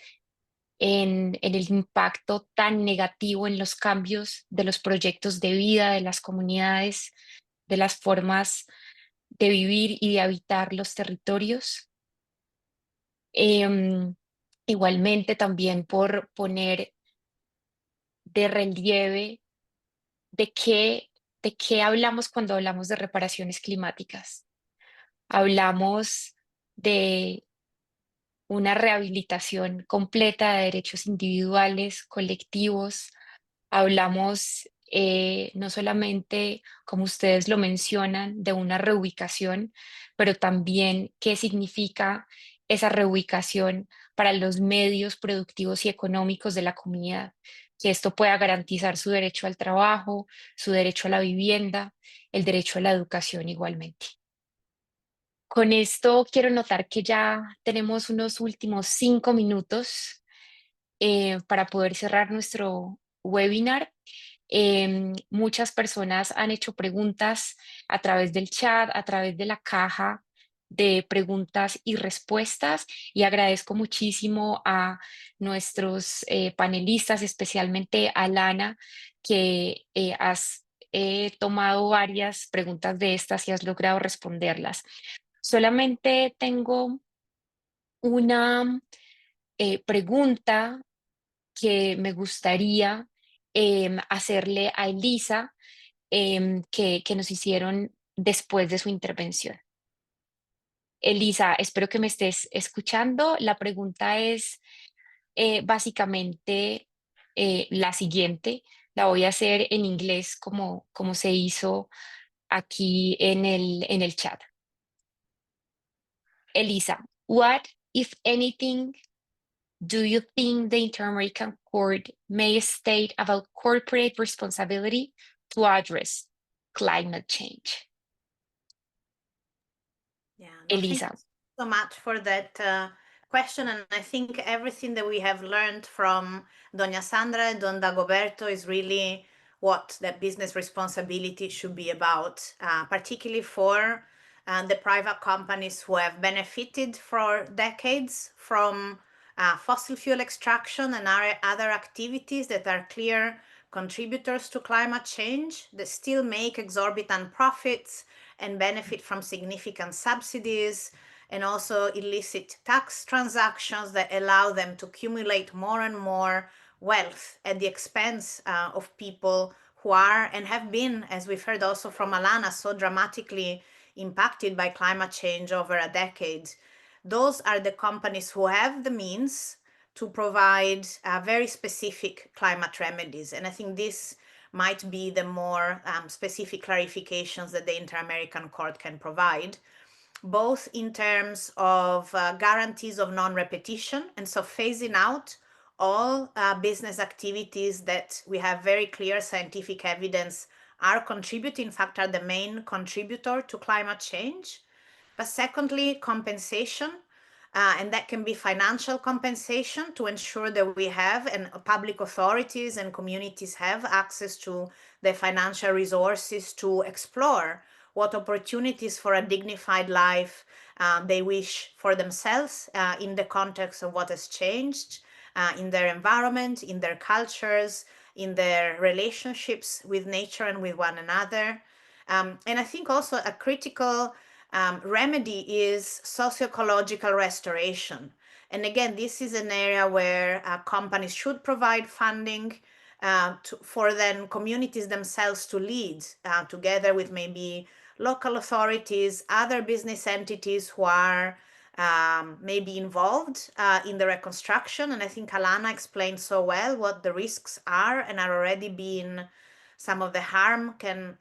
en el impacto tan negativo en los cambios de los proyectos de vida de las comunidades, de las formas de vivir y de habitar los territorios. Igualmente también por poner de relieve de qué hablamos cuando hablamos de reparaciones climáticas. Hablamos de una rehabilitación completa de derechos individuales, colectivos. Hablamos no solamente, como ustedes lo mencionan, de una reubicación, pero también qué significa esa reubicación para los medios productivos y económicos de la comunidad, que esto pueda garantizar su derecho al trabajo, su derecho a la vivienda, el derecho a la educación igualmente. Con esto quiero notar que ya tenemos unos últimos 5 minutos para poder cerrar nuestro webinar. Muchas personas han hecho preguntas a través del chat, a través de la caja de preguntas y respuestas, y agradezco muchísimo a nuestros panelistas, especialmente a Lana, que has tomado varias preguntas de estas y has logrado responderlas. Solamente tengo una pregunta que me gustaría hacerle a Elisa, que nos hicieron después de su intervención. Elisa, espero que me estés escuchando. La pregunta es básicamente la siguiente. La voy a hacer en inglés como se hizo aquí en el chat. Elisa, what, if anything, do you think the Inter-American Court may state about corporate responsibility to address climate change? Yeah, Elisa. thank you so much for that question, and I think everything that we have learned from Doña Sandra and Don Dagoberto is really what that business responsibility should be about, particularly for the private companies who have benefited for decades from fossil fuel extraction and other activities that are clear contributors to climate change, that still make exorbitant profits and benefit from significant subsidies, and also illicit tax transactions that allow them to accumulate more and more wealth at the expense of people who are and have been, as we've heard also from Alana, so dramatically impacted by climate change over a decade. Those are the companies who have the means to provide very specific climate remedies. And I think this might be the more specific clarifications that the Inter-American Court can provide, both in terms of guarantees of non-repetition, and so phasing out all business activities that we have very clear scientific evidence are contributing, in fact, are the main contributor to climate change. But secondly, compensation, and that can be financial compensation to ensure that we have, and public authorities and communities have access to the financial resources to explore what opportunities for a dignified life they wish for themselves in the context of what has changed in their environment, in their cultures, in their relationships with nature and with one another. And I think also a critical remedy is socio-ecological restoration. And again, this is an area where companies should provide funding for then communities themselves to lead together with maybe local authorities, other business entities who are maybe involved in the reconstruction. And I think Alana explained so well what the risks are and are already being some of the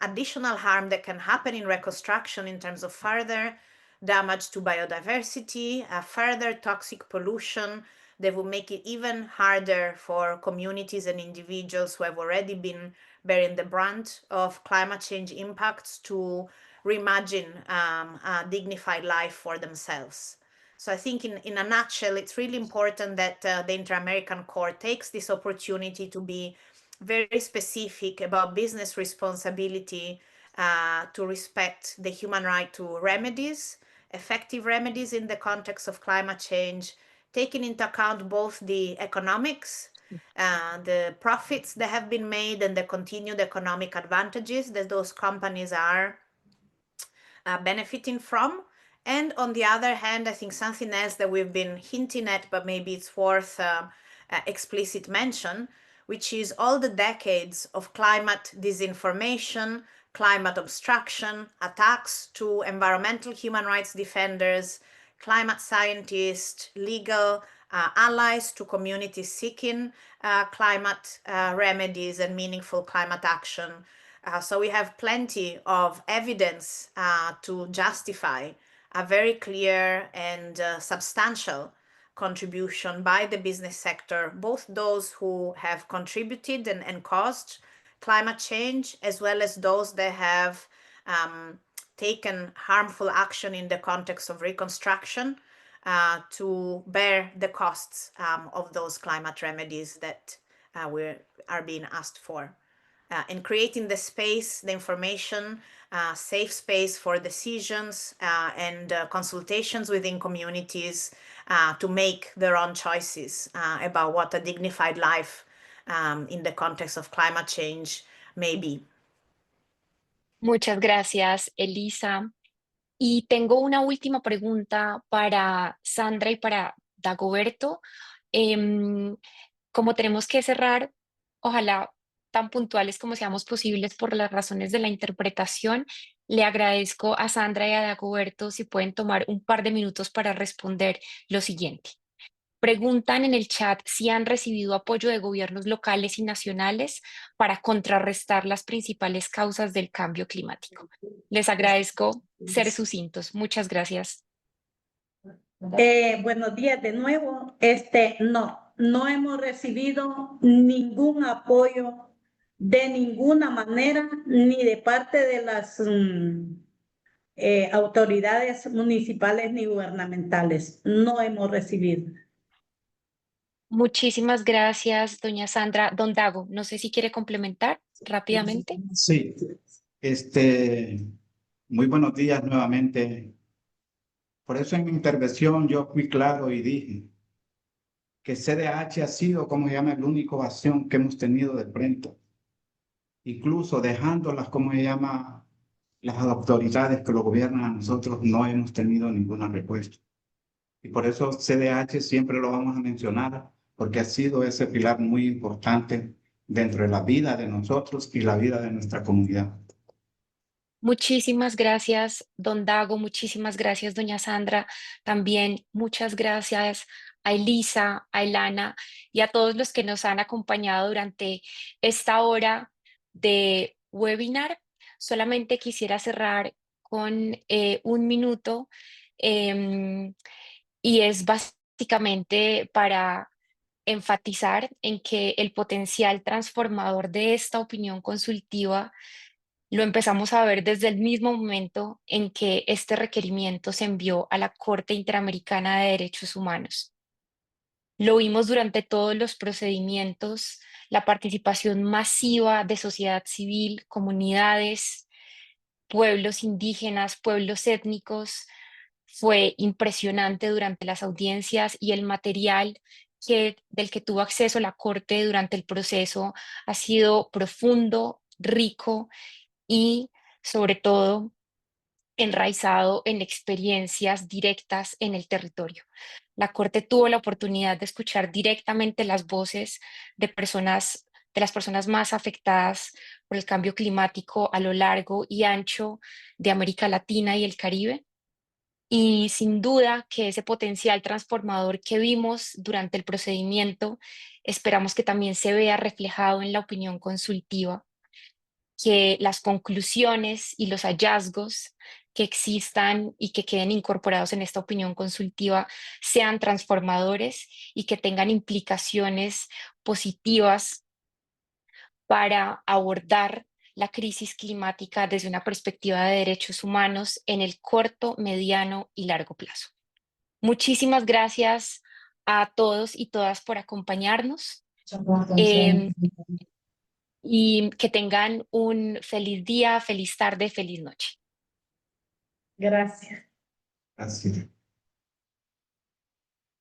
additional harm that can happen in reconstruction in terms of further damage to biodiversity, further toxic pollution that will make it even harder for communities and individuals who have already been bearing the brunt of climate change impacts to reimagine a dignified life for themselves. So I think in a nutshell, it's really important that the Inter-American Court takes this opportunity to be very specific about business responsibility to respect the human right to remedies, effective remedies in the context of climate change, taking into account both the economics, the profits that have been made and the continued economic advantages that those companies are benefiting from. And on the other hand, I think something else that we've been hinting at, but maybe it's worth explicit mention, which is all the decades of climate disinformation, climate obstruction, attacks to environmental human rights defenders, climate scientists, legal allies to communities seeking climate remedies and meaningful climate action. So we have plenty of evidence to justify a very clear and substantial contribution by the business sector, both those who have contributed and caused climate change, as well as those that have taken harmful action in the context of reconstruction to bear the costs of those climate remedies that are being asked for. And creating the space, the information, safe space for decisions and consultations within communities to make their own choices about what a dignified life in the context of climate change may be. Muchas gracias, Elisa. Y tengo una última pregunta para Sandra y para Dagoberto. Como tenemos que cerrar, ojalá tan puntuales como seamos posibles por las razones de la interpretación, le agradezco a Sandra y a Dagoberto si pueden tomar un par de minutos para responder lo siguiente. Preguntan en el chat si han recibido apoyo de gobiernos locales y nacionales para contrarrestar las principales causas del cambio climático. Les agradezco ser sucintos. Muchas gracias. Buenos días de nuevo. No hemos recibido ningún apoyo de ninguna manera, ni de parte de las autoridades municipales ni gubernamentales. No hemos recibido. Muchísimas gracias, doña Sandra. Don Dago, no sé si quiere complementar rápidamente. Sí, muy buenos días nuevamente. Por eso en mi intervención yo fui claro y dije que CDH ha sido, como se llama, la única ovación que hemos tenido de frente, incluso dejándolas, como se llama, las autoridades que lo gobiernan a nosotros, no hemos tenido ninguna respuesta. Y por eso CDH siempre lo vamos a mencionar, porque ha sido ese pilar muy importante dentro de la vida de nosotros y la vida de nuestra comunidad. Muchísimas gracias, don Dago. Muchísimas gracias, doña Sandra. También muchas gracias a Elisa, a Elana y a todos los que nos han acompañado durante esta hora de webinar. Solamente quisiera cerrar con un minuto y es básicamente para enfatizar en que el potencial transformador de esta opinión consultiva lo empezamos a ver desde el mismo momento en que este requerimiento se envió a la Corte Interamericana de Derechos Humanos. Lo vimos durante todos los procedimientos, la participación masiva de sociedad civil, comunidades, pueblos indígenas, pueblos étnicos, fue impresionante durante las audiencias y el material del que tuvo acceso la Corte durante el proceso ha sido profundo, rico y sobre todo enraizado en experiencias directas en el territorio. La Corte tuvo la oportunidad de escuchar directamente las voces de las personas más afectadas por el cambio climático a lo largo y ancho de América Latina y el Caribe. Y sin duda que ese potencial transformador que vimos durante el procedimiento, esperamos que también se vea reflejado en la opinión consultiva, que las conclusiones y los hallazgos que existan y que queden incorporados en esta opinión consultiva sean transformadores y que tengan implicaciones positivas para abordar la crisis climática desde una perspectiva de derechos humanos en el corto, mediano y largo plazo. Muchísimas gracias a todos y todas por acompañarnos. Y que tengan un feliz día, feliz tarde, feliz noche. Gracias. Así.